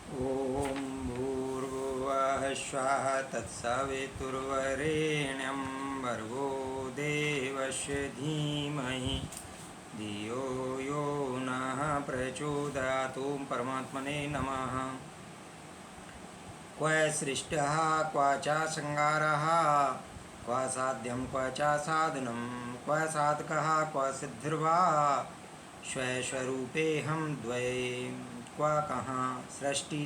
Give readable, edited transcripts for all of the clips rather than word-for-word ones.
ॐ भूर्भुवः स्वः तत्सवितुर्वरेण्यं भर्गो देवस्य धीमहि धियो यो नः प्रचोदयात्। ॐ परमात्मने नमः। क्व सृष्टः क्व च संहारः क्व साध्यं क्व च साधनं क्व साधकः क्व सिद्धिर्वा स्वस्वरूपेऽहं द्वये। क्व कहाँ सृष्टि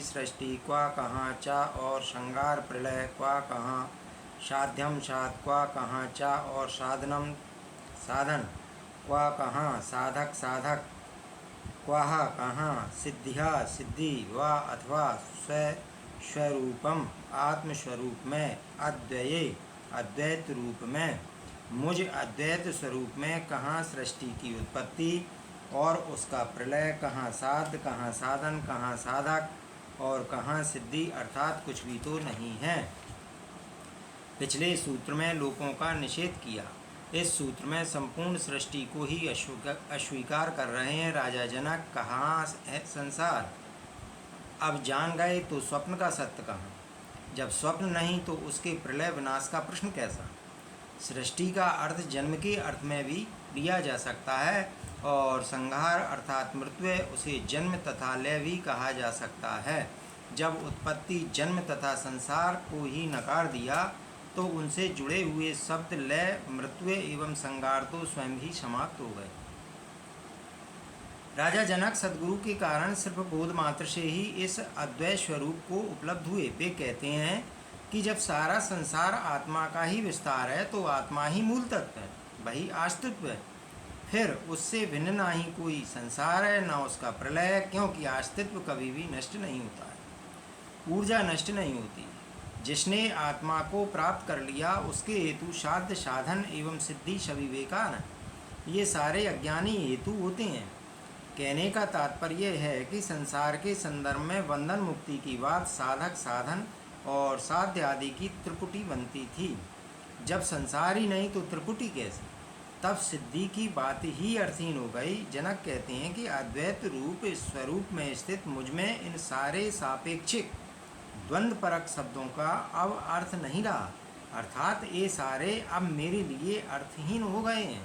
क्व कहाँ च और संहार प्रलय क्व कहाँ साध्यम क्व कहाँ च और साधन क्व कहाँ साधक क्व कहाँ सिद्धि व अथवा स्वरूपम आत्मस्वरूप में अद्वैत रूप में मुझ अद्वैत स्वरूप में कहाँ सृष्टि की उत्पत्ति और उसका प्रलय, कहाँ साध्य कहाँ साधन कहाँ साधक और कहाँ सिद्धि अर्थात कुछ भी तो नहीं है। पिछले सूत्र में लोकों का निषेध किया। इस सूत्र में संपूर्ण सृष्टि को ही अस्वीकार कर रहे हैं राजा जनक। कहाँ है संसार? अब जान गए तो स्वप्न का सत्य कहाँ? जब स्वप्न नहीं तो उसके प्रलय विनाश का प्रश्न कैसा? सृष्टि का अर्थ जन्म के अर्थ में भी लिया जा सकता है और संहार अर्थात मृत्यु उसे जन्म तथा लय भी कहा जा सकता है। जब उत्पत्ति जन्म तथा संसार को ही नकार दिया तो उनसे जुड़े हुए शब्द लय मृत्यु एवं संहार तो स्वयं ही समाप्त हो गए। राजा जनक सद्गुरु के कारण सिर्फ बोध मात्र से ही इस अद्वैत स्वरूप को उपलब्ध हुए। वे कहते हैं कि जब सारा संसार आत्मा का ही विस्तार है तो आत्मा ही मूल तत्व है, वही अस्तित्व है। फिर उससे भिन्न ना ही कोई संसार है न उसका प्रलय, क्योंकि अस्तित्व कभी भी नष्ट नहीं होता है, ऊर्जा नष्ट नहीं होती। जिसने आत्मा को प्राप्त कर लिया उसके हेतु साध्य साधन एवं सिद्धि सभी बेकार हैं। ये सारे अज्ञानी हेतु होते हैं। कहने का तात्पर्य है कि संसार के संदर्भ में बंधन मुक्ति की बात साधक साधन और साध्य आदि की त्रिपुटी बनती थी। जब संसार ही नहीं तो त्रिपुटी कैसे? तब सिद्धि की बात ही अर्थहीन हो गई। जनक कहते हैं कि अद्वैत रूप स्वरूप में स्थित मुझ में इन सारे सापेक्षिक द्वंद्व परक शब्दों का अब अर्थ नहीं रहा, अर्थात ये सारे अब मेरे लिए अर्थहीन हो गए हैं।